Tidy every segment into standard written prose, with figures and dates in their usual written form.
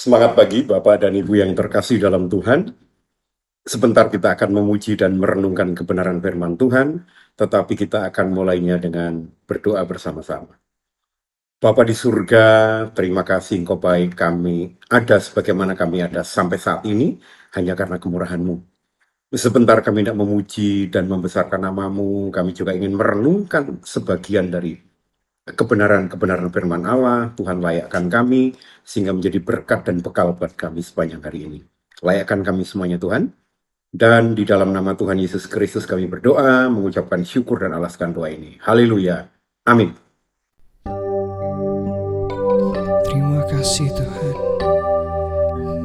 Semangat pagi Bapak dan Ibu yang terkasih dalam Tuhan. Sebentar kita akan memuji dan merenungkan kebenaran firman Tuhan, tetapi kita akan mulainya dengan berdoa bersama-sama. Bapa di surga, terima kasih Engkau baik, kami ada sebagaimana kami ada sampai saat ini, hanya karena kemurahan-Mu. Sebentar kami tidak memuji dan membesarkan nama-Mu, kami juga ingin merenungkan sebagian dari kebenaran-kebenaran firman Allah. Tuhan layakkan kami, sehingga menjadi berkat dan bekal buat kami sepanjang hari ini. Layakkan kami semuanya Tuhan, dan di dalam nama Tuhan Yesus Kristus kami berdoa, mengucapkan syukur dan alaskan doa ini. Haleluya. Amin. Terima kasih Tuhan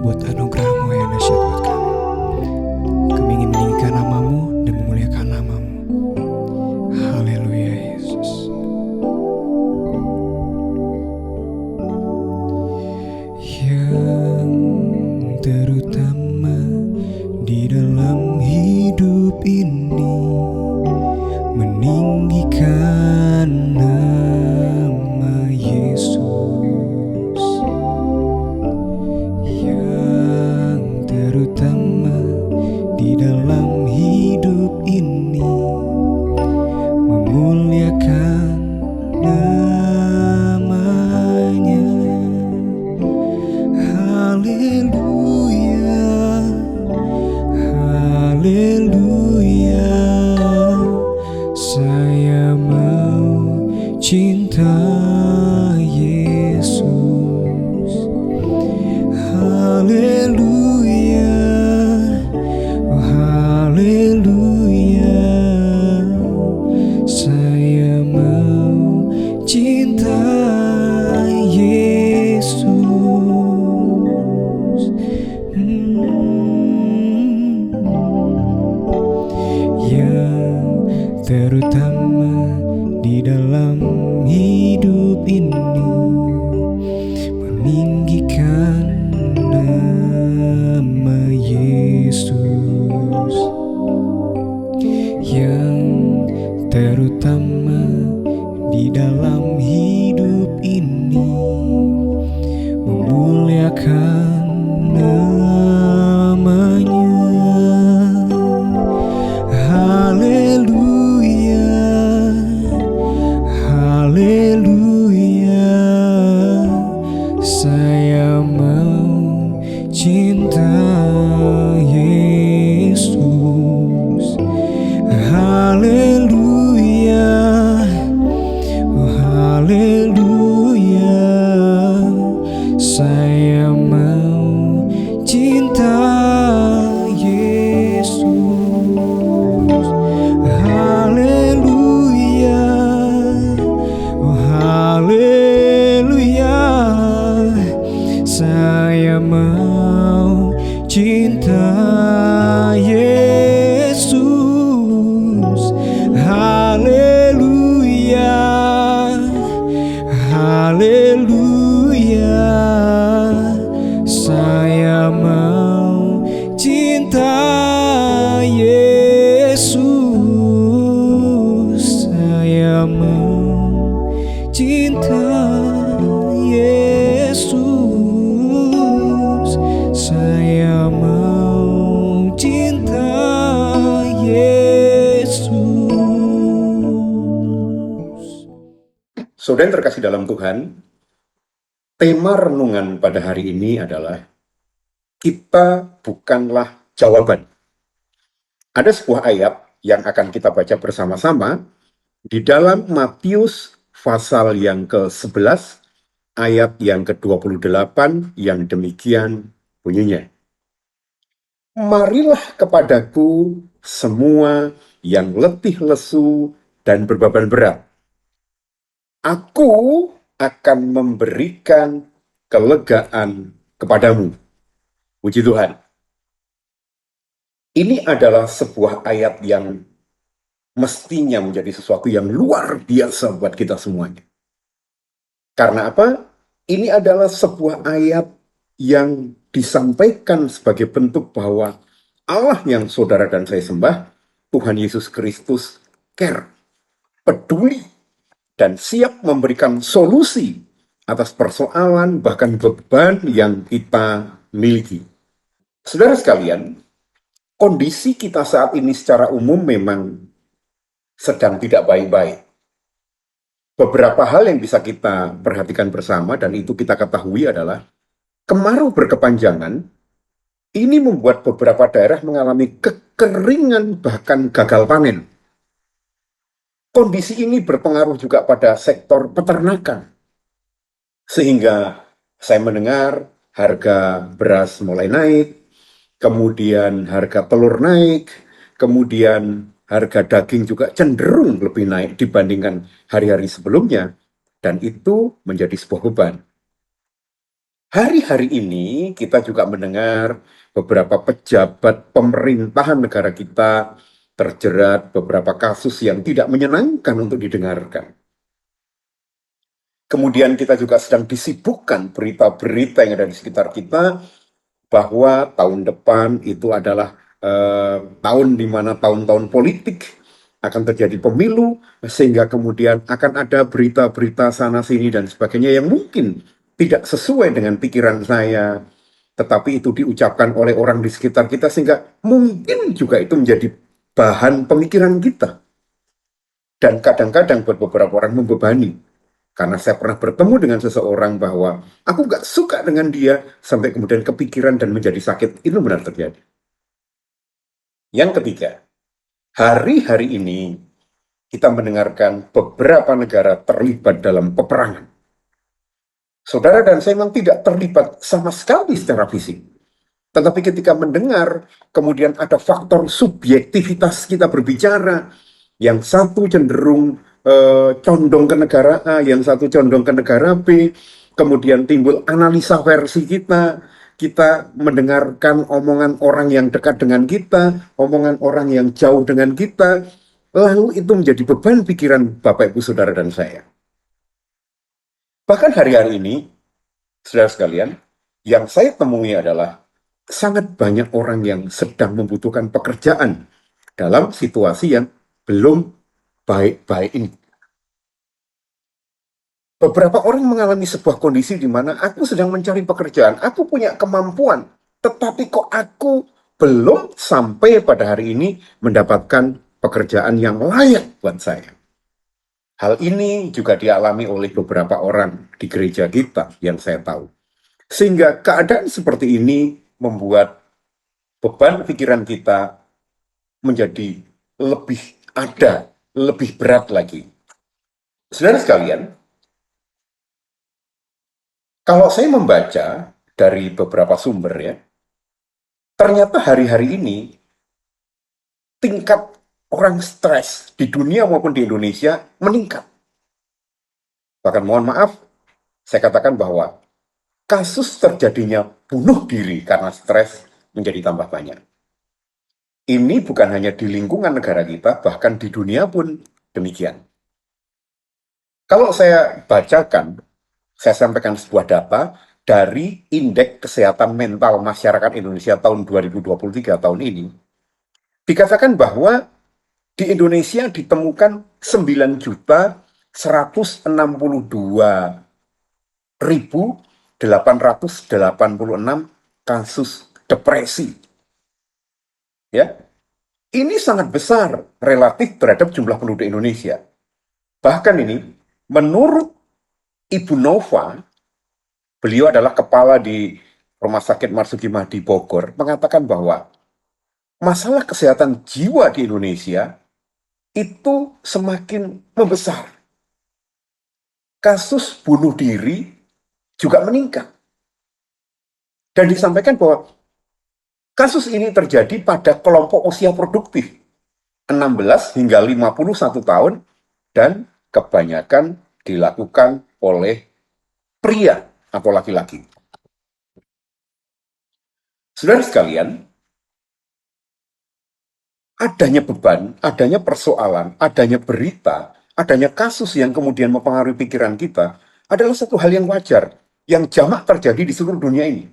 buat anugerah-Mu yang dahsyat buat kami. Kami ingin meninggikan nama-Mu dan memuliakan nama-Mu. Haleluya Yesus. Yang terutama di dalam hidup ini, meninggikan nama Yesus. Yang terutama di dalam hidup ini, memuliakan namanya. Haleluya, haleluya. Saya mau cinta Yesus. Haleluya, oh haleluya. Saya mau cinta Yesus. Yang terutama di dalam hidup ini, meninggikan nama Yesus. Yang terutama di dalam hidup ini, memuliakan namanya. Haleluya, haleluya. Saya mau cinta Yesus. Haleluya, oh haleluya. Saya mau cinta Yesus. Haleluya, oh haleluya. Saya mau cinta Yesus. Haleluya, haleluya. Saya mau cinta Yesus. Saya mau cinta Yesus. Saya mau cinta Yesus. Saudara yang terkasih dalam Tuhan, tema renungan pada hari ini adalah kita bukanlah jawaban. Ada sebuah ayat yang akan kita baca bersama-sama di dalam Matius pasal yang ke-11, ayat yang ke-28, yang demikian bunyinya. Marilah kepadaku semua yang letih lesu dan berbeban berat. Aku akan memberikan kelegaan kepadamu. Puji Tuhan. Ini adalah sebuah ayat yang mestinya menjadi sesuatu yang luar biasa buat kita semuanya. Karena apa? Ini adalah sebuah ayat yang disampaikan sebagai bentuk bahwa Allah yang saudara dan saya sembah, Tuhan Yesus Kristus, care, peduli, dan siap memberikan solusi atas persoalan, bahkan beban yang kita miliki. Saudara sekalian, kondisi kita saat ini secara umum memang sedang tidak baik-baik. Beberapa hal yang bisa kita perhatikan bersama dan itu kita ketahui adalah kemarau berkepanjangan ini membuat beberapa daerah mengalami kekeringan bahkan gagal panen. Kondisi ini berpengaruh juga pada sektor peternakan. Sehingga saya mendengar harga beras mulai naik, kemudian harga telur naik, kemudian harga daging juga cenderung lebih naik dibandingkan hari-hari sebelumnya, dan itu menjadi sebuah beban. Hari-hari ini kita juga mendengar beberapa pejabat pemerintahan negara kita terjerat beberapa kasus yang tidak menyenangkan untuk didengarkan. Kemudian kita juga sedang disibukkan berita-berita yang ada di sekitar kita bahwa tahun depan itu adalah tahun di mana tahun-tahun politik akan terjadi pemilu, sehingga kemudian akan ada berita-berita sana-sini dan sebagainya yang mungkin tidak sesuai dengan pikiran saya, tetapi itu diucapkan oleh orang di sekitar kita, sehingga mungkin juga itu menjadi bahan pemikiran kita. Dan kadang-kadang buat beberapa orang membebani. Karena saya pernah bertemu dengan seseorang bahwa aku gak suka dengan dia, sampai kemudian kepikiran dan menjadi sakit. Itu benar terjadi. Yang ketiga, hari-hari ini kita mendengarkan beberapa negara terlibat dalam peperangan. Saudara dan saya memang tidak terlibat sama sekali secara fisik. Tetapi ketika mendengar, kemudian ada faktor subjektivitas kita berbicara, yang satu cenderung condong ke negara A, yang satu condong ke negara B, kemudian timbul analisa versi kita mendengarkan omongan orang yang dekat dengan kita, omongan orang yang jauh dengan kita, lalu itu menjadi beban pikiran Bapak, Ibu, Saudara, dan saya. Bahkan hari-hari ini, saudara sekalian, yang saya temui adalah sangat banyak orang yang sedang membutuhkan pekerjaan dalam situasi yang belum baik-baik ini. Beberapa orang mengalami sebuah kondisi di mana aku sedang mencari pekerjaan, aku punya kemampuan, tetapi kok aku belum sampai pada hari ini mendapatkan pekerjaan yang layak buat saya. Hal ini juga dialami oleh beberapa orang di gereja kita yang saya tahu. Sehingga keadaan seperti ini membuat beban pikiran kita menjadi lebih ada, lebih berat lagi. Saudara sekalian, kalau saya membaca dari beberapa sumber ya, ternyata hari-hari ini tingkat orang stres di dunia maupun di Indonesia meningkat. Bahkan mohon maaf, saya katakan bahwa kasus terjadinya bunuh diri karena stres menjadi tambah banyak. Ini bukan hanya di lingkungan negara kita, bahkan di dunia pun demikian. Kalau saya bacakan, saya sampaikan sebuah data dari Indeks Kesehatan Mental Masyarakat Indonesia tahun 2023 tahun ini, dikatakan bahwa di Indonesia ditemukan 9.162.886 kasus depresi. Ya, ini sangat besar relatif terhadap jumlah penduduk Indonesia. Bahkan ini, menurut Ibu Nova, beliau adalah kepala di Rumah Sakit Marzuki Mahdi Bogor, mengatakan bahwa masalah kesehatan jiwa di Indonesia itu semakin membesar. Kasus bunuh diri juga meningkat. Dan disampaikan bahwa kasus ini terjadi pada kelompok usia produktif, 16 hingga 51 tahun, dan kebanyakan dilakukan oleh pria atau laki-laki. Saudara sekalian, adanya beban, adanya persoalan, adanya berita, adanya kasus yang kemudian mempengaruhi pikiran kita adalah satu hal yang wajar, yang jamak terjadi di seluruh dunia ini.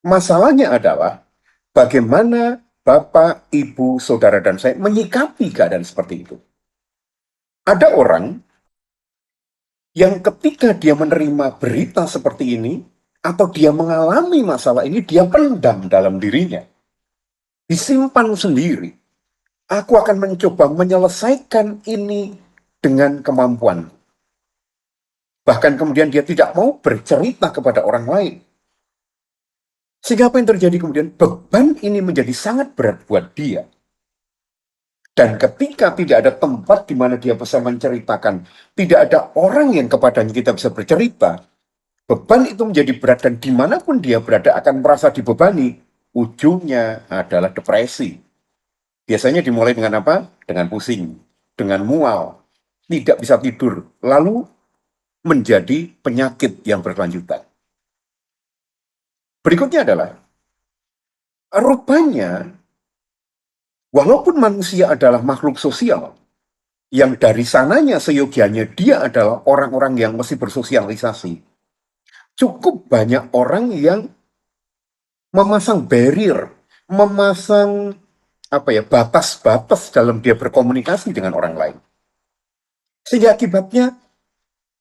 Masalahnya adalah bagaimana Bapak, Ibu, Saudara, dan saya menyikapi keadaan seperti itu. Ada orang yang ketika dia menerima berita seperti ini, atau dia mengalami masalah ini, dia pendam dalam dirinya, disimpan sendiri. Aku akan mencoba menyelesaikan ini dengan kemampuan. Bahkan kemudian dia tidak mau bercerita kepada orang lain. Sehingga apa yang terjadi kemudian? Beban ini menjadi sangat berat buat dia. Dan ketika tidak ada tempat di mana dia bisa menceritakan, tidak ada orang yang kepadanya kita bisa bercerita, beban itu menjadi berat dan dimanapun dia berada akan merasa dibebani. Ujungnya adalah depresi. Biasanya dimulai dengan apa? Dengan pusing, dengan mual, tidak bisa tidur, lalu menjadi penyakit yang berkelanjutan. Berikutnya adalah, rupanya, walaupun manusia adalah makhluk sosial, yang dari sananya seyogianya dia adalah orang-orang yang mesti bersosialisasi, cukup banyak orang yang memasang barrier, memasang batas-batas dalam dia berkomunikasi dengan orang lain. Sehingga akibatnya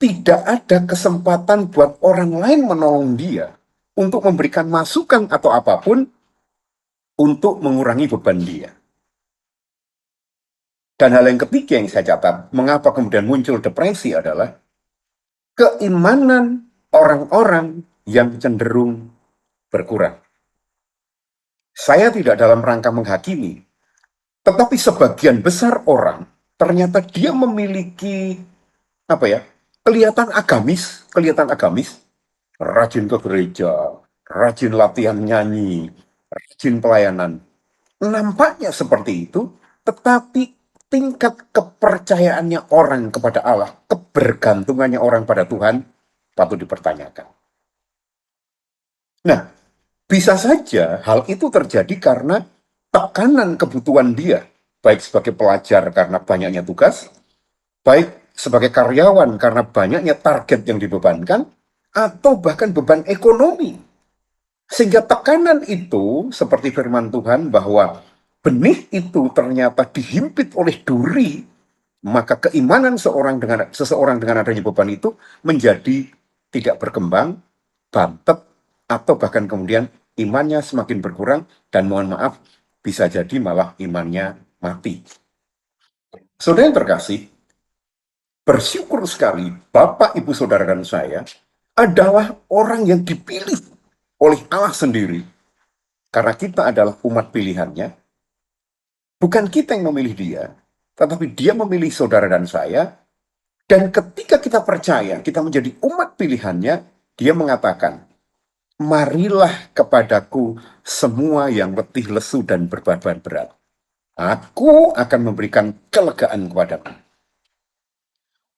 tidak ada kesempatan buat orang lain menolong dia untuk memberikan masukan atau apapun untuk mengurangi beban dia. Dan hal yang ketiga yang saya catat, mengapa kemudian muncul depresi adalah keimanan orang-orang yang cenderung berkurang. Saya tidak dalam rangka menghakimi, tetapi sebagian besar orang ternyata dia memiliki kelihatan agamis, rajin ke gereja, rajin latihan nyanyi, rajin pelayanan. Nampaknya seperti itu, tetapi tingkat kepercayaannya orang kepada Allah, kebergantungannya orang pada Tuhan, patut dipertanyakan. Nah, bisa saja hal itu terjadi karena tekanan kebutuhan dia, baik sebagai pelajar karena banyaknya tugas, baik sebagai karyawan karena banyaknya target yang dibebankan, atau bahkan beban ekonomi. Sehingga tekanan itu, seperti firman Tuhan bahwa benih itu ternyata dihimpit oleh duri, maka keimanan seseorang dengan adanya beban itu menjadi tidak berkembang, bantet, atau bahkan kemudian imannya semakin berkurang, dan mohon maaf, bisa jadi malah imannya mati. Saudara yang terkasih, bersyukur sekali Bapak, Ibu, Saudara, dan saya adalah orang yang dipilih oleh Allah sendiri. Karena kita adalah umat pilihannya, bukan kita yang memilih dia, tetapi dia memilih saudara dan saya, dan ketika kita percaya, kita menjadi umat pilihannya, dia mengatakan, marilah kepadaku semua yang letih, lesu, dan berbeban berat. Aku akan memberikan kelegaan kepadamu.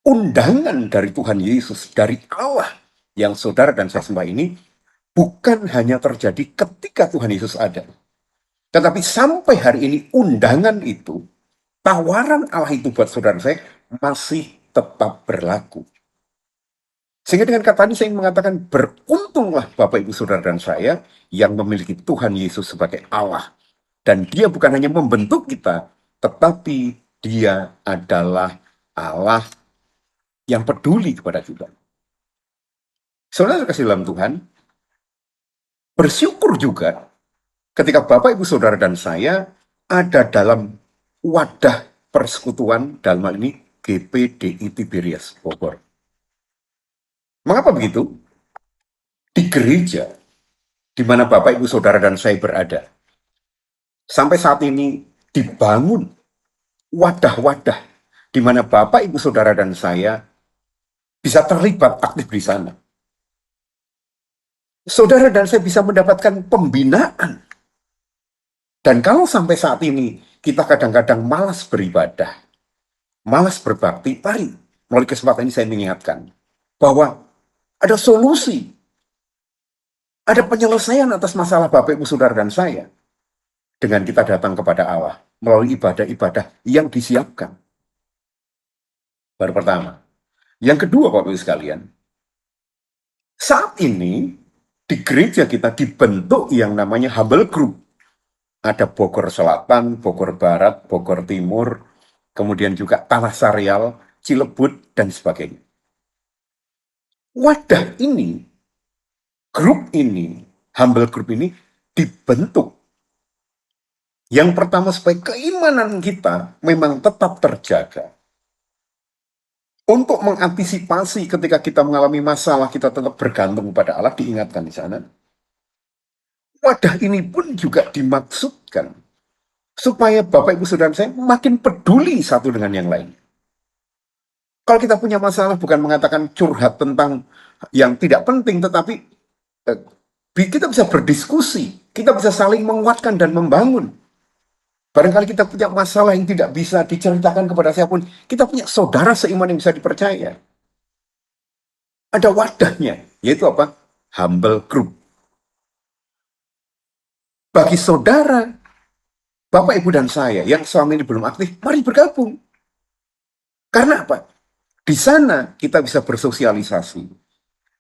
Undangan dari Tuhan Yesus, dari Allah yang saudara dan saya sembah ini, bukan hanya terjadi ketika Tuhan Yesus ada. Tetapi sampai hari ini undangan itu, tawaran Allah itu buat saudara saya masih tetap berlaku. Sehingga dengan kata ini saya ingin mengatakan beruntunglah Bapak, Ibu, Saudara, dan saya yang memiliki Tuhan Yesus sebagai Allah. Dan dia bukan hanya membentuk kita, tetapi dia adalah Allah yang peduli kepada kita. Saudara kasih dalam Tuhan, bersyukur juga ketika Bapak, Ibu, Saudara, dan saya ada dalam wadah persekutuan, dalam hal ini GPDI Tiberias Bogor. Mengapa begitu? Di gereja, di mana Bapak, Ibu, Saudara, dan saya berada, sampai saat ini dibangun wadah-wadah di mana Bapak, Ibu, Saudara, dan saya bisa terlibat aktif di sana. Saudara dan saya bisa mendapatkan pembinaan. Dan kalau sampai saat ini kita kadang-kadang malas beribadah, malas berbakti, mari melalui kesempatan ini saya mengingatkan bahwa ada solusi, ada penyelesaian atas masalah Bapak, Ibu, Saudara, dan saya dengan kita datang kepada Allah melalui ibadah-ibadah yang disiapkan. Baru pertama. Yang kedua, Bapak, Ibu sekalian, saat ini di gereja kita dibentuk yang namanya Humble Group. Ada Bogor Selatan, Bogor Barat, Bogor Timur, kemudian juga Tanah Sarial, Cilebut, dan sebagainya. wadah ini, grup ini, humble group ini dibentuk. Yang pertama supaya keimanan kita memang tetap terjaga. Untuk mengantisipasi ketika kita mengalami masalah, kita tetap bergantung pada Allah, diingatkan di sana. Wadah ini pun juga dimaksudkan supaya Bapak Ibu Saudara saya makin peduli satu dengan yang lain. Kalau kita punya masalah bukan mengatakan curhat tentang yang tidak penting, tetapi kita bisa berdiskusi, kita bisa saling menguatkan dan membangun. Barangkali kita punya masalah yang tidak bisa diceritakan kepada siapapun, kita punya saudara seiman yang bisa dipercaya. Ada wadahnya, yaitu apa? Humble group. Bagi saudara, Bapak, Ibu, dan saya yang selama ini belum aktif, mari bergabung. Karena apa? Di sana kita bisa bersosialisasi.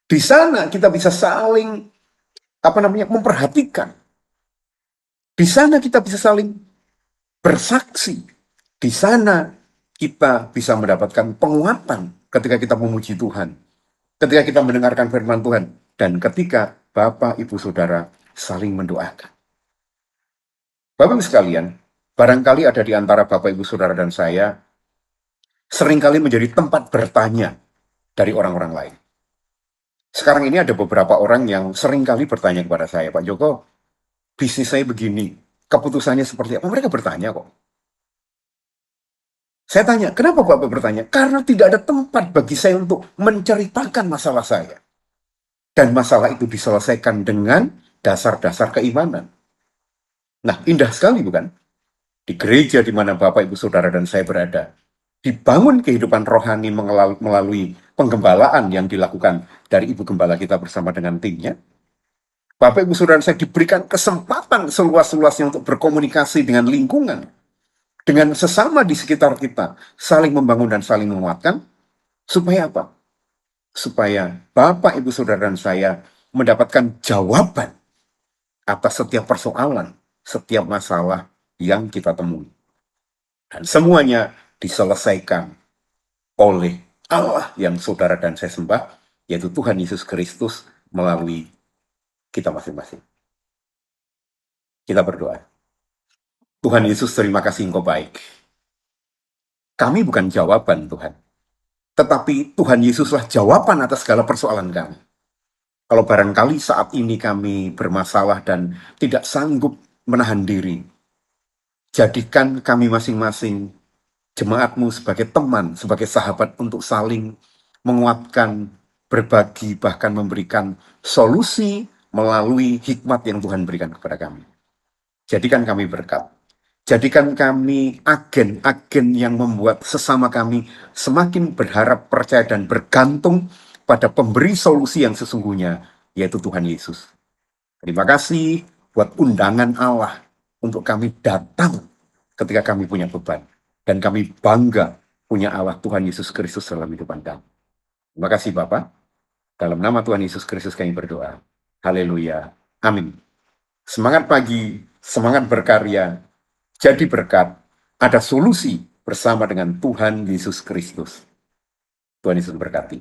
Di sana kita bisa saling memperhatikan. Di sana kita bisa saling bersaksi. Di sana kita bisa mendapatkan penguatan ketika kita memuji Tuhan. Ketika kita mendengarkan firman Tuhan. Dan ketika Bapak, Ibu, Saudara saling mendoakan. Bapak Ibu sekalian, barangkali ada di antara Bapak Ibu Saudara dan saya seringkali menjadi tempat bertanya dari orang-orang lain. Sekarang ini ada beberapa orang yang seringkali bertanya kepada saya, Pak Joko, bisnis saya begini, keputusannya seperti apa? Mereka bertanya kok. Saya tanya, kenapa Bapak bertanya? Karena tidak ada tempat bagi saya untuk menceritakan masalah saya. Dan masalah itu diselesaikan dengan dasar-dasar keimanan. Nah, indah sekali bukan? Di gereja di mana Bapak, Ibu, Saudara, dan saya berada, dibangun kehidupan rohani melalui penggembalaan yang dilakukan dari Ibu Gembala kita bersama dengan timnya. Bapak, Ibu, Saudara, saya diberikan kesempatan seluas-luasnya untuk berkomunikasi dengan lingkungan, dengan sesama di sekitar kita, saling membangun dan saling menguatkan, supaya apa? Supaya Bapak, Ibu, Saudara, dan saya mendapatkan jawaban atas setiap persoalan, setiap masalah yang kita temui. Dan semuanya diselesaikan oleh Allah yang saudara dan saya sembah, yaitu Tuhan Yesus Kristus melalui kita masing-masing. Kita berdoa. Tuhan Yesus, terima kasih Engkau baik. Kami bukan jawaban Tuhan, tetapi Tuhan Yesuslah jawaban atas segala persoalan kami. Kalau barangkali saat ini kami bermasalah dan tidak sanggup menahan diri, jadikan kami masing-masing jemaat-Mu sebagai teman, sebagai sahabat untuk saling menguatkan, berbagi, bahkan memberikan solusi melalui hikmat yang Tuhan berikan kepada kami. Jadikan kami berkat. Jadikan kami agen-agen yang membuat sesama kami semakin berharap, percaya, dan bergantung pada pemberi solusi yang sesungguhnya, yaitu Tuhan Yesus. Terima kasih buat undangan Allah untuk kami datang ketika kami punya beban. Dan kami bangga punya Allah Tuhan Yesus Kristus dalam hidupan kami. Terima kasih Bapak. Dalam nama Tuhan Yesus Kristus kami berdoa. Haleluya. Amin. Semangat pagi, semangat berkarya, jadi berkat, ada solusi bersama dengan Tuhan Yesus Kristus. Tuhan Yesus berkati.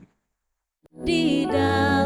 Di dalam